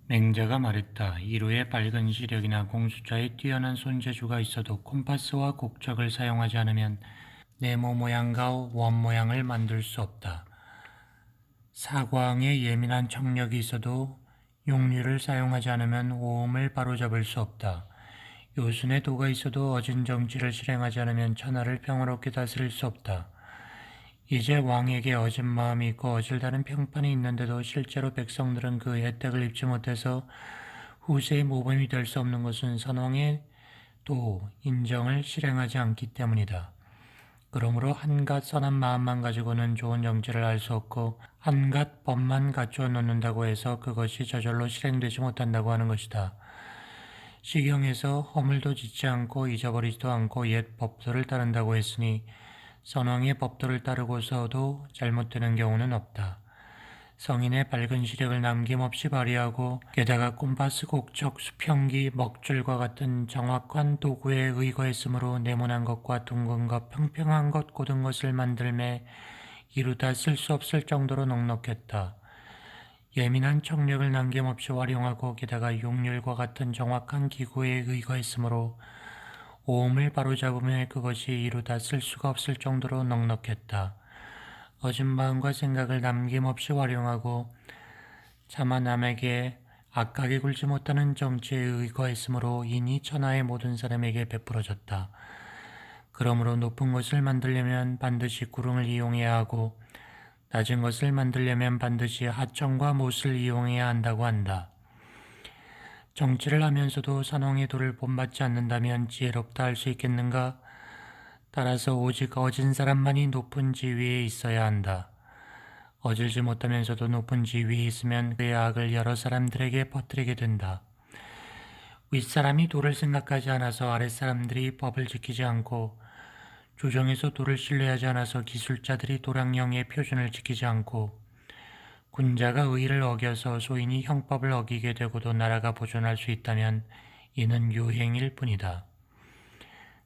맹자가 말했다. 이루에 밝은 시력이나 공수처에 뛰어난 손재주가 있어도 콤파스와 곡적을 사용하지 않으면 네모 모양과 원 모양을 만들 수 없다. 사광에 예민한 청력이 있어도 용류를 사용하지 않으면 오음을 바로잡을 수 없다. 요순에 도가 있어도 어진 정치를 실행하지 않으면 천하를 평화롭게 다스릴 수 없다. 이제 왕에게 어진 마음이 있고 어질다는 평판이 있는데도 실제로 백성들은 그 혜택을 입지 못해서 후세의 모범이 될 수 없는 것은 선왕의 도 인정을 실행하지 않기 때문이다. 그러므로 한갓 선한 마음만 가지고는 좋은 정치를 할 수 없고 한갓 법만 갖추어 놓는다고 해서 그것이 저절로 실행되지 못한다고 하는 것이다. 시경에서 허물도 짓지 않고 잊어버리지도 않고 옛 법도를 따른다고 했으니 선왕의 법도를 따르고서도 잘못되는 경우는 없다. 성인의 밝은 시력을 남김없이 발휘하고 게다가 콤파스 곡적 수평기 먹줄과 같은 정확한 도구에 의거했으므로 네모난 것과 둥근 것 평평한 것 고든 것을 만들매 이루다 쓸 수 없을 정도로 넉넉했다. 예민한 청력을 남김없이 활용하고 게다가 용률과 같은 정확한 기구에 의거했으므로 오음을 바로잡으며 그것이 이루다 쓸 수가 없을 정도로 넉넉했다. 어진 마음과 생각을 남김없이 활용하고 차마 남에게 악하게 굴지 못하는 정치에 의거했으므로 이니 천하의 모든 사람에게 베풀어졌다. 그러므로 높은 것을 만들려면 반드시 구름을 이용해야 하고 낮은 것을 만들려면 반드시 하청과 못을 이용해야 한다고 한다. 정치를 하면서도 선왕의 도를 본받지 않는다면 지혜롭다 할 수 있겠는가? 따라서 오직 어진 사람만이 높은 지위에 있어야 한다. 어질지 못하면서도 높은 지위에 있으면 그의 악을 여러 사람들에게 퍼뜨리게 된다. 윗사람이 도를 생각하지 않아서 아랫사람들이 법을 지키지 않고 조정에서 도를 신뢰하지 않아서 기술자들이 도량령의 표준을 지키지 않고 군자가 의를 어겨서 소인이 형법을 어기게 되고도 나라가 보존할 수 있다면 이는 유행일 뿐이다.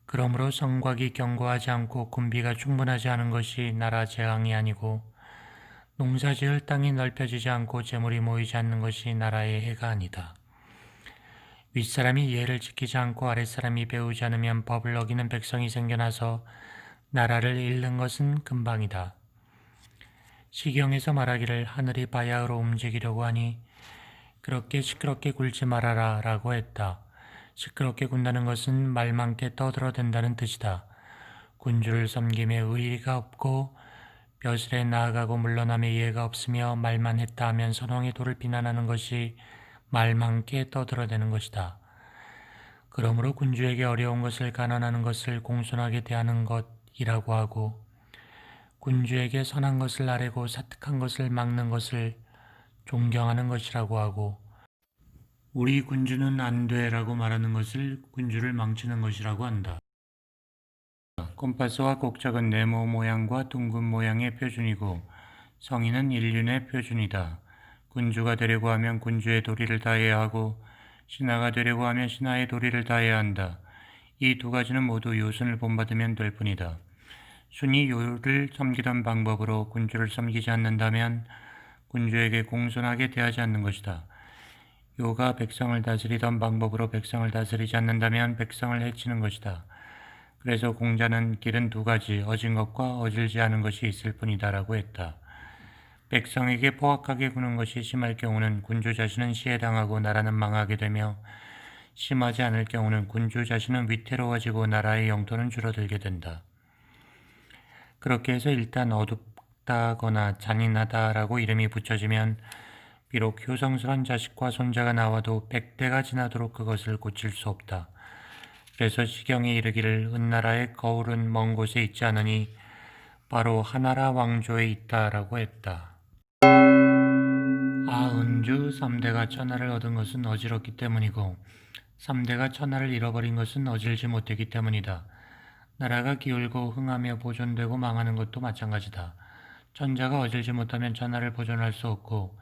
그러므로 성곽이 견고하지 않고 군비가 충분하지 않은 것이 나라 재앙이 아니고 농사지을 땅이 넓혀지지 않고 재물이 모이지 않는 것이 나라의 해가 아니다. 윗사람이 예를 지키지 않고 아랫사람이 배우지 않으면 법을 어기는 백성이 생겨나서 나라를 잃는 것은 금방이다. 시경에서 말하기를 하늘이 바야흐로 움직이려고 하니 그렇게 시끄럽게 굴지 말아라 라고 했다. 시끄럽게 군다는 것은 말 많게 떠들어댄다는 뜻이다. 군주를 섬김에 의의가 없고 벼슬에 나아가고 물러남에 이해가 없으며 말만 했다 하면 선왕의 도를 비난하는 것이 말 많게 떠들어대는 것이다. 그러므로 군주에게 어려운 것을 가난하는 것을 공손하게 대하는 것이라고 하고 군주에게 선한 것을 아뢰고 사특한 것을 막는 것을 존경하는 것이라고 하고 우리 군주는 안 돼라고 말하는 것을 군주를 망치는 것이라고 한다. 콤파스와 곡적은 네모 모양과 둥근 모양의 표준이고 성인은 일륜의 표준이다. 군주가 되려고 하면 군주의 도리를 다해야 하고 신하가 되려고 하면 신하의 도리를 다해야 한다. 이 두 가지는 모두 요순을 본받으면 될 뿐이다. 순이 요를 섬기던 방법으로 군주를 섬기지 않는다면 군주에게 공손하게 대하지 않는 것이다. 요가 백성을 다스리던 방법으로 백성을 다스리지 않는다면 백성을 해치는 것이다. 그래서 공자는 길은 두 가지, 어진 것과 어질지 않은 것이 있을 뿐이다라고 했다. 백성에게 포악하게 구는 것이 심할 경우는 군주 자신은 시해당하고 나라는 망하게 되며 심하지 않을 경우는 군주 자신은 위태로워지고 나라의 영토는 줄어들게 된다. 그렇게 해서 일단 어둡다거나 잔인하다라고 이름이 붙여지면 비록 효성스런 자식과 손자가 나와도 100대가 지나도록 그것을 고칠 수 없다. 그래서 시경에 이르기를 은나라의 거울은 먼 곳에 있지 않으니 바로 하나라 왕조에 있다라고 했다. 은주 3대가 천하를 얻은 것은 어지럽기 때문이고 3대가 천하를 잃어버린 것은 어질지 못했기 때문이다. 나라가 기울고 흥하며 보존되고 망하는 것도 마찬가지다. 천자가 어질지 못하면 천하를 보존할 수 없고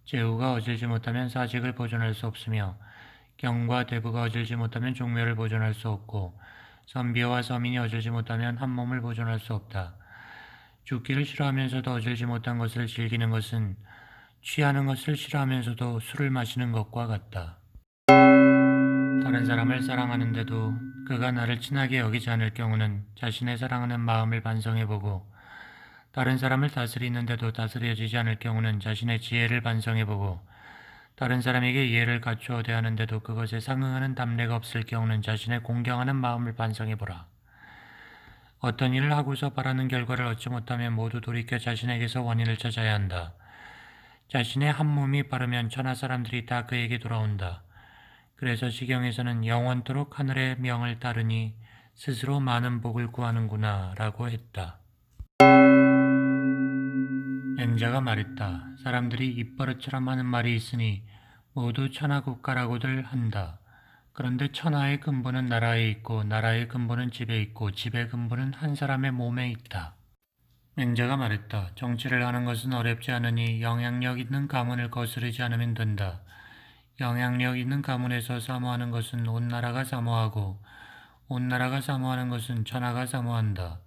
제후가 어질지 못하면 사직을 보존할 수 없으며 경과 대부가 어질지 못하면 종묘를 보존할 수 없고 선비와 서민이 어질지 못하면 한 몸을 보존할 수 없다. 죽기를 싫어하면서도 어질지 못한 것을 즐기는 것은 취하는 것을 싫어하면서도 술을 마시는 것과 같다. 다른 사람을 사랑하는데도 그가 나를 친하게 여기지 않을 경우는 자신의 사랑하는 마음을 반성해보고, 다른 사람을 다스리는데도 다스려지지 않을 경우는 자신의 지혜를 반성해보고, 다른 사람에게 이해를 갖추어 대하는데도 그것에 상응하는 담례가 없을 경우는 자신의 공경하는 마음을 반성해보라. 어떤 일을 하고서 바라는 결과를 얻지 못하면 모두 돌이켜 자신에게서 원인을 찾아야 한다. 자신의 한 몸이 바르면 천하 사람들이 다 그에게 돌아온다. 그래서 시경에서는 영원토록 하늘의 명을 따르니 스스로 많은 복을 구하는구나 라고 했다. 맹자가 말했다. 사람들이 입버릇처럼 하는 말이 있으니 모두 천하국가라고들 한다. 그런데 천하의 근본은 나라에 있고 나라의 근본은 집에 있고 집의 근본은 한 사람의 몸에 있다. 맹자가 말했다. 정치를 하는 것은 어렵지 않으니 영향력 있는 가문을 거스르지 않으면 된다. 영향력 있는 가문에서 사모하는 것은 온 나라가 사모하고 온 나라가 사모하는 것은 천하가 사모한다.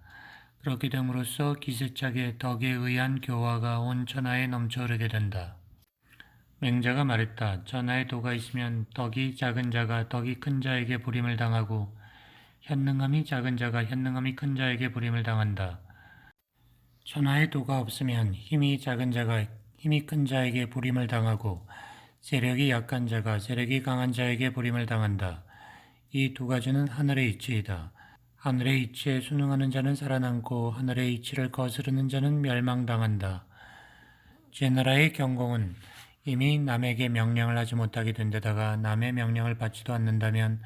그렇게 됨으로써 기세차게 덕에 의한 교화가 온 천하에 넘쳐 흐르게 된다. 맹자가 말했다. 천하에 도가 있으면 덕이 작은 자가 덕이 큰 자에게 부림을 당하고 현능함이 작은 자가 현능함이 큰 자에게 부림을 당한다. 천하에 도가 없으면 힘이 작은 자가 힘이 큰 자에게 부림을 당하고 세력이 약한 자가 세력이 강한 자에게 부림을 당한다. 이 두 가지는 하늘의 이치이다. 하늘의 이치에 순응하는 자는 살아남고 하늘의 이치를 거스르는 자는 멸망당한다. 제나라의 경공은 이미 남에게 명령을 하지 못하게 된 데다가 남의 명령을 받지도 않는다면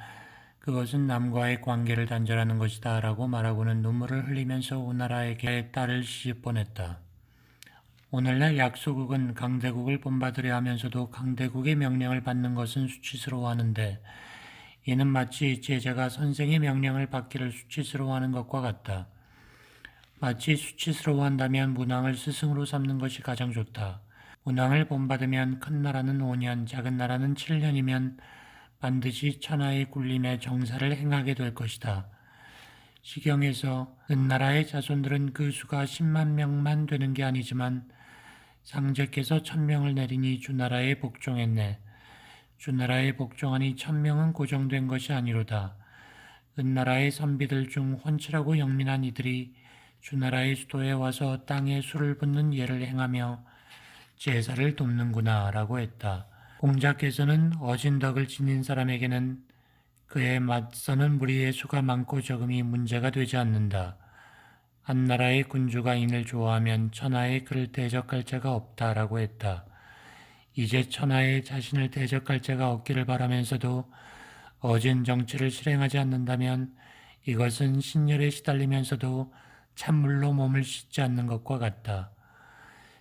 그것은 남과의 관계를 단절하는 것이다 라고 말하고는 눈물을 흘리면서 오나라에게 딸을 시집 보냈다. 오늘날 약소국은 강대국을 본받으려 하면서도 강대국의 명령을 받는 것은 수치스러워하는데 이는 마치 제자가 선생의 명령을 받기를 수치스러워하는 것과 같다. 마치 수치스러워한다면 문왕을 스승으로 삼는 것이 가장 좋다. 문왕을 본받으면 큰 나라는 5년, 작은 나라는 7년이면 반드시 천하의 굴림에 정사를 행하게 될 것이다. 시경에서 은나라의 자손들은 그 수가 10만 명만 되는 게 아니지만 상제께서 1000명을 내리니 주나라에 복종했네. 주나라에 복종하니 1000명은 고정된 것이 아니로다. 은나라의 선비들 중 훤칠하고 영민한 이들이 주나라의 수도에 와서 땅에 술을 붓는 예를 행하며 제사를 돕는구나 라고 했다. 공자께서는 어진덕을 지닌 사람에게는 그에 맞서는 무리의 수가 많고 적음이 문제가 되지 않는다. 한 나라의 군주가 인을 좋아하면 천하에 그를 대적할 자가 없다라고 했다. 이제 천하에 자신을 대적할 자가 없기를 바라면서도 어진 정치를 실행하지 않는다면 이것은 신열에 시달리면서도 찬물로 몸을 씻지 않는 것과 같다.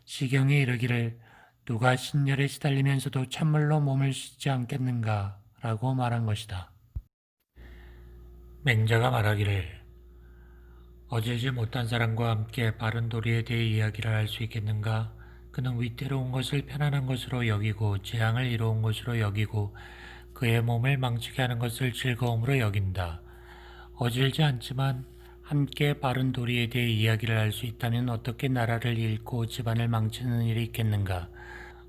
시경에 이르기를 누가 신열에 시달리면서도 찬물로 몸을 씻지 않겠는가 라고 말한 것이다. 맹자가 말하기를 어질지 못한 사람과 함께 바른 도리에 대해 이야기를 할 수 있겠는가? 그는 위태로운 것을 편안한 것으로 여기고 재앙을 이로운 것으로 여기고 그의 몸을 망치게 하는 것을 즐거움으로 여긴다. 어질지 않지만 함께 바른 도리에 대해 이야기를 할 수 있다면 어떻게 나라를 잃고 집안을 망치는 일이 있겠는가?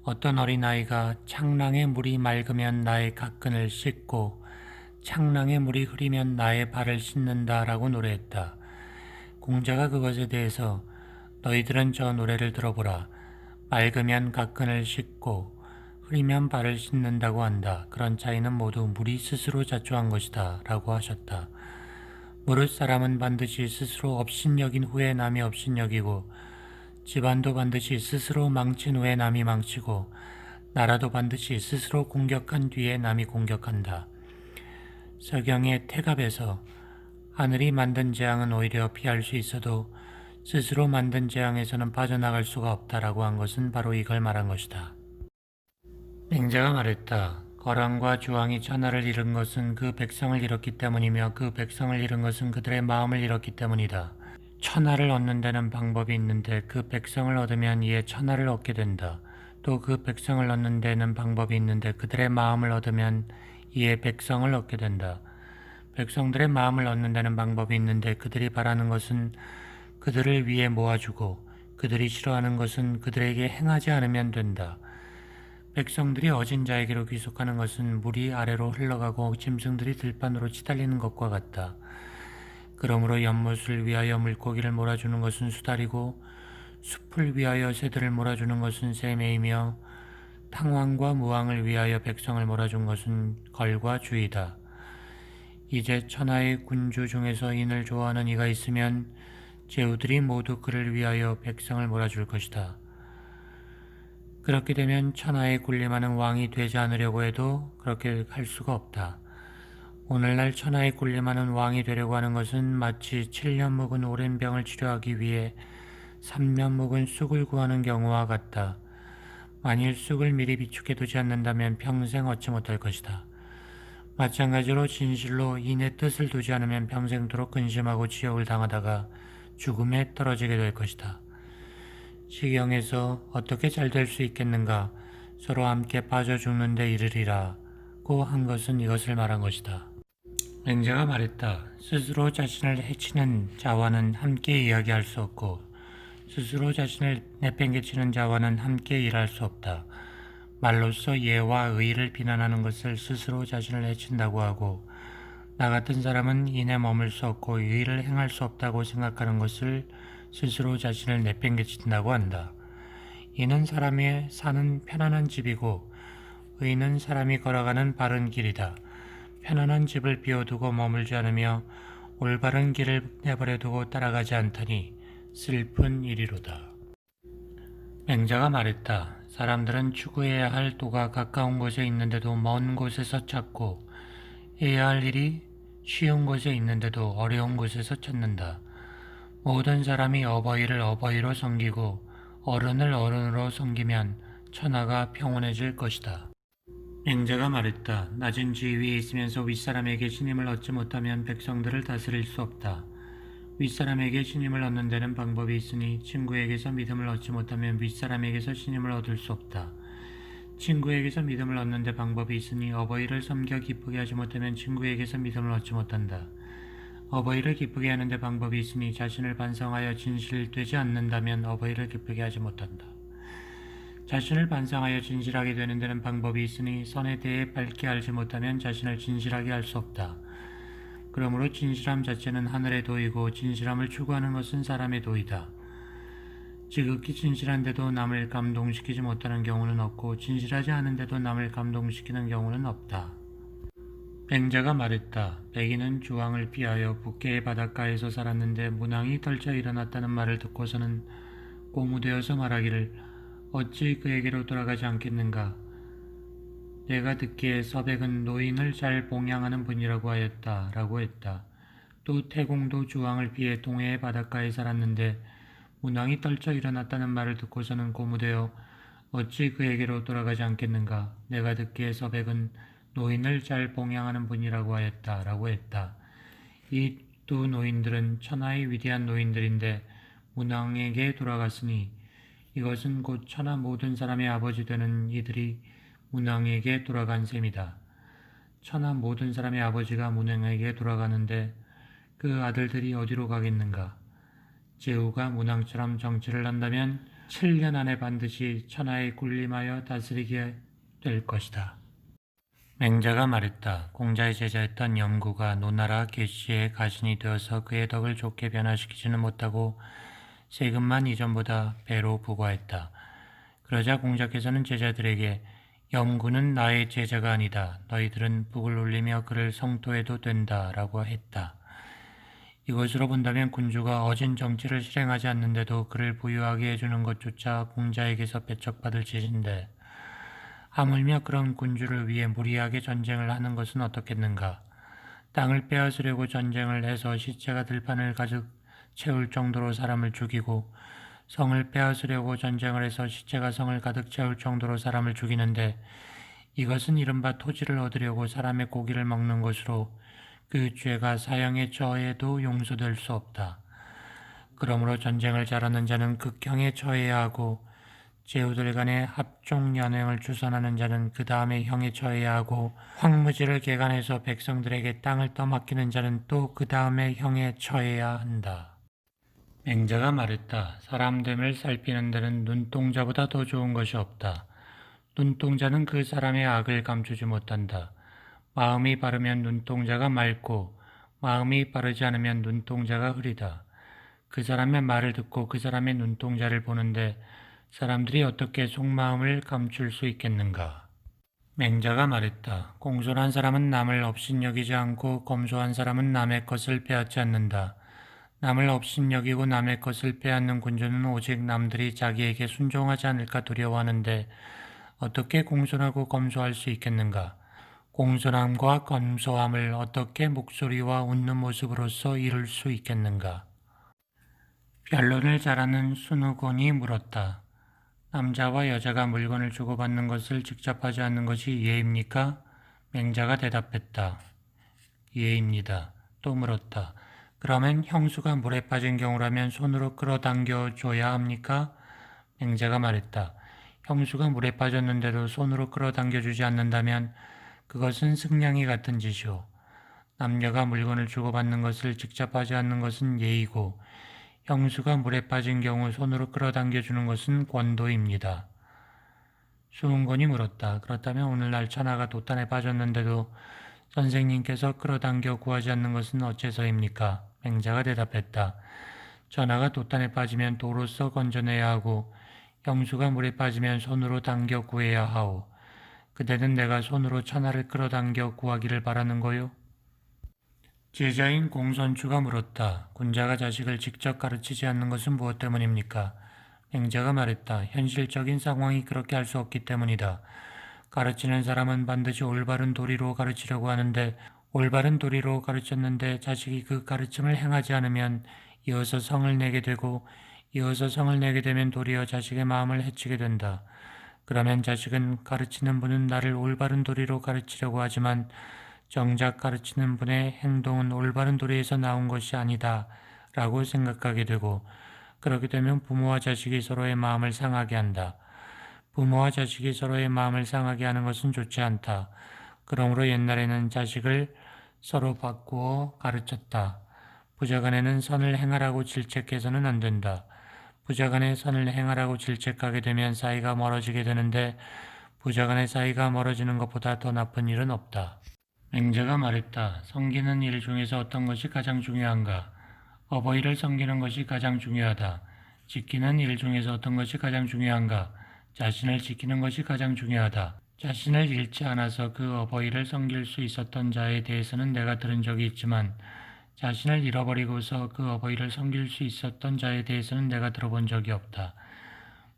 어떤 어린아이가 창랑의 물이 맑으면 나의 가끈을 씻고 창랑의 물이 흐리면 나의 발을 씻는다라고 노래했다. 공자가 그것에 대해서 너희들은 저 노래를 들어보라. 맑으면 가끈을 씻고 흐리면 발을 씻는다고 한다. 그런 차이는 모두 물이 스스로 자초한 것이다 라고 하셨다. 무릇 사람은 반드시 스스로 업신여긴 후에 남이 업신여기고 집안도 반드시 스스로 망친 후에 남이 망치고 나라도 반드시 스스로 공격한 뒤에 남이 공격한다. 서경의 태갑에서 하늘이 만든 재앙은 오히려 피할 수 있어도 스스로 만든 재앙에서는 빠져나갈 수가 없다라고 한 것은 바로 이걸 말한 것이다. 맹자가 말했다. 거랑과 주왕이 천하를 잃은 것은 그 백성을 잃었기 때문이며 그 백성을 잃은 것은 그들의 마음을 잃었기 때문이다. 천하를 얻는 데는 방법이 있는데 그 백성을 얻으면 이에 천하를 얻게 된다. 또 그 백성을 얻는 데는 방법이 있는데 그들의 마음을 얻으면 이에 백성을 얻게 된다. 백성들의 마음을 얻는 데는 방법이 있는데 그들이 바라는 것은 그들을 위해 모아주고 그들이 싫어하는 것은 그들에게 행하지 않으면 된다. 백성들이 어진 자에게로 귀속하는 것은 물이 아래로 흘러가고 짐승들이 들판으로 치달리는 것과 같다. 그러므로 연못을 위하여 물고기를 몰아주는 것은 수달이고 숲을 위하여 새들을 몰아주는 것은 새매이며 탕왕과 무왕을 위하여 백성을 몰아준 것은 걸과 주이다. 이제 천하의 군주 중에서 인을 좋아하는 이가 있으면 제후들이 모두 그를 위하여 백성을 몰아줄 것이다. 그렇게 되면 천하에 군림하는 왕이 되지 않으려고 해도 그렇게 할 수가 없다. 오늘날 천하에 군림하는 왕이 되려고 하는 것은 마치 7년 묵은 오랜 병을 치료하기 위해 3년 묵은 쑥을 구하는 경우와 같다. 만일 쑥을 미리 비축해두지 않는다면 평생 얻지 못할 것이다. 마찬가지로 진실로 인의 뜻을 두지 않으면 평생도록 근심하고 지옥을 당하다가 죽음에 떨어지게 될 것이다. 시경에서 어떻게 잘 될 수 있겠는가? 서로 함께 빠져 죽는데 이르리라고 한 것은 이것을 말한 것이다. 맹자가 말했다. 스스로 자신을 해치는 자와는 함께 이야기할 수 없고 스스로 자신을 내팽개치는 자와는 함께 일할 수 없다. 말로써 예와 의를 비난하는 것을 스스로 자신을 해친다고 하고 나 같은 사람은 인에 머물 수 없고 의를 행할 수 없다고 생각하는 것을 스스로 자신을 내팽개친다고 한다. 이는 사람이 사는 편안한 집이고 의는 사람이 걸어가는 바른 길이다. 편안한 집을 비워두고 머물지 않으며 올바른 길을 내버려두고 따라가지 않다니 슬픈 일이로다. 맹자가 말했다. 사람들은 추구해야 할 도가 가까운 곳에 있는데도 먼 곳에서 찾고 해야 할 일이 쉬운 곳에 있는데도 어려운 곳에서 찾는다. 모든 사람이 어버이를 어버이로 섬기고 어른을 어른으로 섬기면 천하가 평온해질 것이다. 맹자가 말했다. 낮은 지위에 있으면서 윗사람에게 신임을 얻지 못하면 백성들을 다스릴 수 없다. 윗사람에게 신임을 얻는 데는 방법이 있으니 친구에게서 믿음을 얻지 못하면 윗사람에게서 신임을 얻을 수 없다. 친구에게서 믿음을 얻는 데 방법이 있으니 어버이를 섬겨 기쁘게 하지 못하면 친구에게서 믿음을 얻지 못한다. 어버이를 기쁘게 하는 데 방법이 있으니 자신을 반성하여 진실되지 않는다면 어버이를 기쁘게 하지 못한다. 자신을 반성하여 진실하게 되는 데는 방법이 있으니 선에 대해 밝게 알지 못하면 자신을 진실하게 할 수 없다. 그러므로 진실함 자체는 하늘의 도이고 진실함을 추구하는 것은 사람의 도이다. 지극히 진실한데도 남을 감동시키지 못하는 경우는 없고 진실하지 않은데도 남을 감동시키는 경우는 없다. 맹자가 말했다. 백인은 주왕을 피하여 북계의 바닷가에서 살았는데 문왕이 덜쳐 일어났다는 말을 듣고서는 고무되어서 말하기를 어찌 그에게로 돌아가지 않겠는가? 내가 듣기에 서백은 노인을 잘 봉양하는 분이라고 하였다. 라고 했다. 또 태공도 주왕을 피해 동해의 바닷가에 살았는데 문왕이 떨쳐 일어났다는 말을 듣고서는 고무되어 어찌 그에게로 돌아가지 않겠는가? 내가 듣기에 서백은 노인을 잘 봉양하는 분이라고 하였다. 라고 했다. 이 두 노인들은 천하의 위대한 노인들인데 문왕에게 돌아갔으니 이것은 곧 천하 모든 사람의 아버지 되는 이들이 문왕에게 돌아간 셈이다. 천하 모든 사람의 아버지가 문왕에게 돌아가는데 그 아들들이 어디로 가겠는가? 제후가 문왕처럼 정치를 한다면 7년 안에 반드시 천하에 군림하여 다스리게 될 것이다. 맹자가 말했다. 공자의 제자였던 염구가 노나라 계시의 가신이 되어서 그의 덕을 좋게 변화시키지는 못하고 세금만 이전보다 배로 부과했다. 그러자 공자께서는 제자들에게 염구는 나의 제자가 아니다. 너희들은 북을 올리며 그를 성토해도 된다. 라고 했다. 이것으로 본다면 군주가 어진 정치를 실행하지 않는데도 그를 부유하게 해주는 것조차 공자에게서 배척받을 짓인데 하물며 그런 군주를 위해 무리하게 전쟁을 하는 것은 어떻겠는가? 땅을 빼앗으려고 전쟁을 해서 시체가 들판을 가득 채울 정도로 사람을 죽이고 성을 빼앗으려고 전쟁을 해서 시체가 성을 가득 채울 정도로 사람을 죽이는데 이것은 이른바 토지를 얻으려고 사람의 고기를 먹는 것으로 그 죄가 사형에 처해도 용서될 수 없다. 그러므로 전쟁을 잘하는 자는 극형에 처해야 하고 제후들 간의 합종연행을 주선하는 자는 그 다음에 형에 처해야 하고 황무지를 개간해서 백성들에게 땅을 떠맡기는 자는 또 그 다음에 형에 처해야 한다. 맹자가 말했다. 사람됨을 살피는 데는 눈동자보다 더 좋은 것이 없다. 눈동자는 그 사람의 악을 감추지 못한다. 마음이 바르면 눈동자가 맑고 마음이 바르지 않으면 눈동자가 흐리다. 그 사람의 말을 듣고 그 사람의 눈동자를 보는데 사람들이 어떻게 속마음을 감출 수 있겠는가? 맹자가 말했다. 공손한 사람은 남을 업신여기지 않고 검소한 사람은 남의 것을 빼앗지 않는다. 남을 업신여기고 남의 것을 빼앗는 군주는 오직 남들이 자기에게 순종하지 않을까 두려워하는데 어떻게 공손하고 검소할 수 있겠는가? 공손함과 검소함을 어떻게 목소리와 웃는 모습으로서 이룰 수 있겠는가? 변론을 잘하는 순우곤이 물었다. 남자와 여자가 물건을 주고받는 것을 직접 하지 않는 것이 예입니까? 맹자가 대답했다. 예입니다. 또 물었다. 그러면 형수가 물에 빠진 경우라면 손으로 끌어당겨 줘야 합니까? 맹자가 말했다. 형수가 물에 빠졌는데도 손으로 끌어당겨 주지 않는다면 그것은 승냥이 같은 짓이오. 남녀가 물건을 주고받는 것을 직접 하지 않는 것은 예의고 형수가 물에 빠진 경우 손으로 끌어당겨 주는 것은 권도입니다. 수은곤이 물었다. 그렇다면 오늘날 천하가 도탄에 빠졌는데도 선생님께서 끌어당겨 구하지 않는 것은 어째서입니까? 맹자가 대답했다. 천하가 도탄에 빠지면 도로써 건져내야 하고 형수가 물에 빠지면 손으로 당겨 구해야 하오. 그대는 내가 손으로 천하를 끌어당겨 구하기를 바라는 거요? 제자인 공손추가 물었다. 군자가 자식을 직접 가르치지 않는 것은 무엇 때문입니까? 맹자가 말했다. 현실적인 상황이 그렇게 할 수 없기 때문이다. 가르치는 사람은 반드시 올바른 도리로 가르치려고 하는데 올바른 도리로 가르쳤는데 자식이 그 가르침을 행하지 않으면 이어서 성을 내게 되고 이어서 성을 내게 되면 도리어 자식의 마음을 해치게 된다. 그러면 자식은 가르치는 분은 나를 올바른 도리로 가르치려고 하지만 정작 가르치는 분의 행동은 올바른 도리에서 나온 것이 아니다 라고 생각하게 되고 그렇게 되면 부모와 자식이 서로의 마음을 상하게 한다. 부모와 자식이 서로의 마음을 상하게 하는 것은 좋지 않다. 그러므로 옛날에는 자식을 서로 바꾸어 가르쳤다. 부자간에는 선을 행하라고 질책해서는 안 된다. 부자간에 선을 행하라고 질책하게 되면 사이가 멀어지게 되는데 부자간의 사이가 멀어지는 것보다 더 나쁜 일은 없다. 맹자가 말했다. 섬기는 일 중에서 어떤 것이 가장 중요한가? 어버이를 섬기는 것이 가장 중요하다. 지키는 일 중에서 어떤 것이 가장 중요한가? 자신을 지키는 것이 가장 중요하다. 자신을 잃지 않아서 그 어버이를 섬길 수 있었던 자에 대해서는 내가 들은 적이 있지만 자신을 잃어버리고서 그 어버이를 섬길 수 있었던 자에 대해서는 내가 들어본 적이 없다.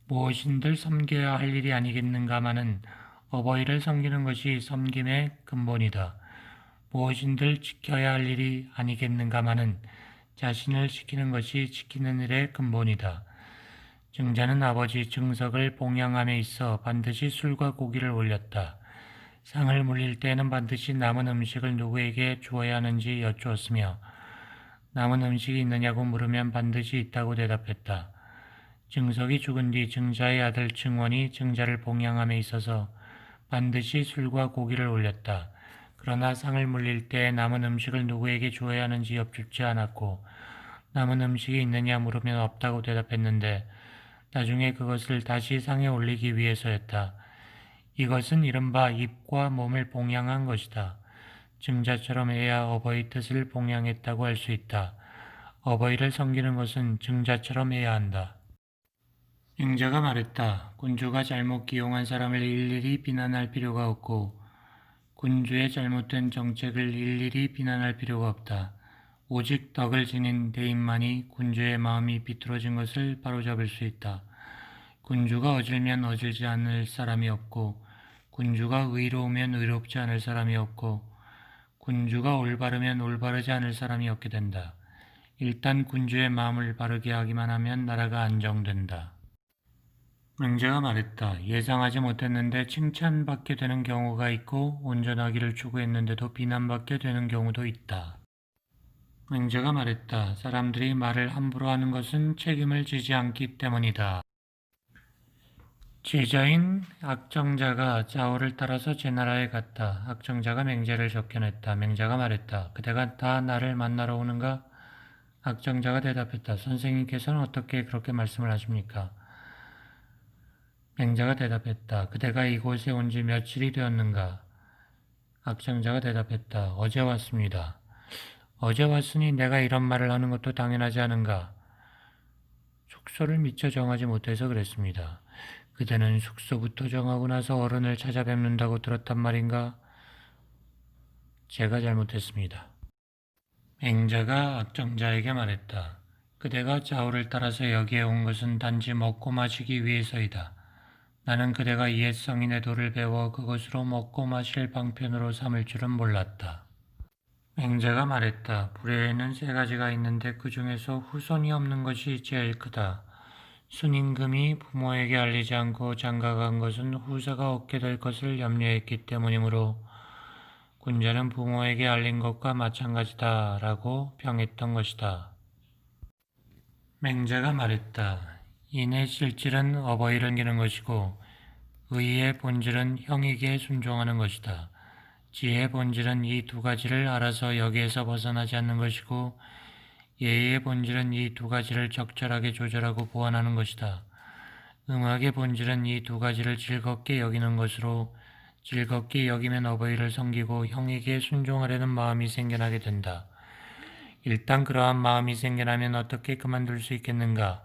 무엇인들 섬겨야 할 일이 아니겠는가마는 어버이를 섬기는 것이 섬김의 근본이다. 무엇인들 지켜야 할 일이 아니겠는가마는 자신을 지키는 것이 지키는 일의 근본이다. 증자는 아버지 증석을 봉양함에 있어 반드시 술과 고기를 올렸다. 상을 물릴 때에는 반드시 남은 음식을 누구에게 주어야 하는지 여쭈었으며 남은 음식이 있느냐고 물으면 반드시 있다고 대답했다. 증석이 죽은 뒤 증자의 아들 증원이 증자를 봉양함에 있어서 반드시 술과 고기를 올렸다. 그러나 상을 물릴 때 남은 음식을 누구에게 주어야 하는지 여쭙지 않았고 남은 음식이 있느냐 물으면 없다고 대답했는데 나중에 그것을 다시 상에 올리기 위해서였다. 이것은 이른바 입과 몸을 봉양한 것이다. 증자처럼 해야 어버이 뜻을 봉양했다고 할 수 있다. 어버이를 섬기는 것은 증자처럼 해야 한다. 맹자가 말했다. 군주가 잘못 기용한 사람을 일일이 비난할 필요가 없고 군주의 잘못된 정책을 일일이 비난할 필요가 없다. 오직 덕을 지닌 대인만이 군주의 마음이 비뚤어진 것을 바로잡을 수 있다. 군주가 어질면 어질지 않을 사람이 없고 군주가 의로우면 의롭지 않을 사람이 없고 군주가 올바르면 올바르지 않을 사람이 없게 된다. 일단 군주의 마음을 바르게 하기만 하면 나라가 안정된다. 맹자가 말했다. 예상하지 못했는데 칭찬받게 되는 경우가 있고 온전하기를 추구했는데도 비난받게 되는 경우도 있다. 맹자가 말했다. 사람들이 말을 함부로 하는 것은 책임을 지지 않기 때문이다. 제자인 악정자가 자오를 따라서 제나라에 갔다. 악정자가 맹자를 접견했다. 맹자가 말했다. 그대가 다 나를 만나러 오는가? 악정자가 대답했다. 선생님께서는 어떻게 그렇게 말씀을 하십니까? 맹자가 대답했다. 그대가 이곳에 온 지 며칠이 되었는가? 악장자가 대답했다. 어제 왔습니다. 어제 왔으니 내가 이런 말을 하는 것도 당연하지 않은가? 숙소를 미처 정하지 못해서 그랬습니다. 그대는 숙소부터 정하고 나서 어른을 찾아뵙는다고 들었단 말인가? 제가 잘못했습니다. 맹자가 악정자에게 말했다. 그대가 좌우를 따라서 여기에 온 것은 단지 먹고 마시기 위해서이다. 나는 그대가 옛 성인의 도를 배워 그것으로 먹고 마실 방편으로 삼을 줄은 몰랐다. 맹자가 말했다. 불에는 세 가지가 있는데 그 중에서 후손이 없는 것이 제일 크다. 순임금이 부모에게 알리지 않고 장가간 것은 후사가 얻게 될 것을 염려했기 때문이므로 군자는 부모에게 알린 것과 마찬가지다라고 평했던 것이다. 맹자가 말했다. 인의 실질은 어버이를 기는 것이고 의의 본질은 형에게 순종하는 것이다. 지혜의 본질은 이 두 가지를 알아서 여기에서 벗어나지 않는 것이고 예의의 본질은 이 두 가지를 적절하게 조절하고 보완하는 것이다. 음악의 본질은 이 두 가지를 즐겁게 여기는 것으로 즐겁게 여기면 어버이를 섬기고 형에게 순종하려는 마음이 생겨나게 된다. 일단 그러한 마음이 생겨나면 어떻게 그만둘 수 있겠는가?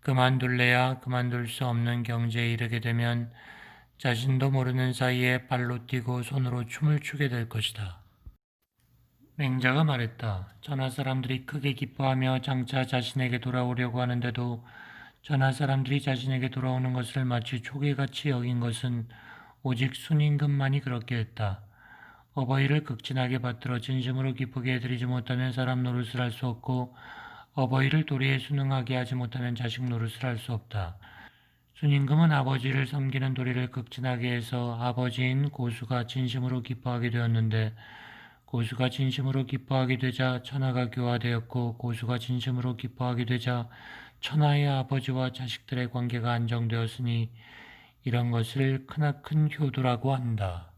그만둘래야 그만둘 수 없는 경지에 이르게 되면 자신도 모르는 사이에 발로 뛰고 손으로 춤을 추게 될 것이다. 맹자가 말했다. 천하 사람들이 크게 기뻐하며 장차 자신에게 돌아오려고 하는데도 천하 사람들이 자신에게 돌아오는 것을 마치 조개같이 여긴 것은 오직 순임금만이 그렇게 했다. 어버이를 극진하게 받들어 진심으로 기쁘게 해드리지 못하면 사람 노릇을 할 수 없고 어버이를 도리에 순응하게 하지 못하면 자식 노릇을 할 수 없다. 순임금은 아버지를 섬기는 도리를 극진하게 해서 아버지인 고수가 진심으로 기뻐하게 되었는데 고수가 진심으로 기뻐하게 되자 천하가 교화되었고 고수가 진심으로 기뻐하게 되자 천하의 아버지와 자식들의 관계가 안정되었으니 이런 것을 크나큰 효도라고 한다.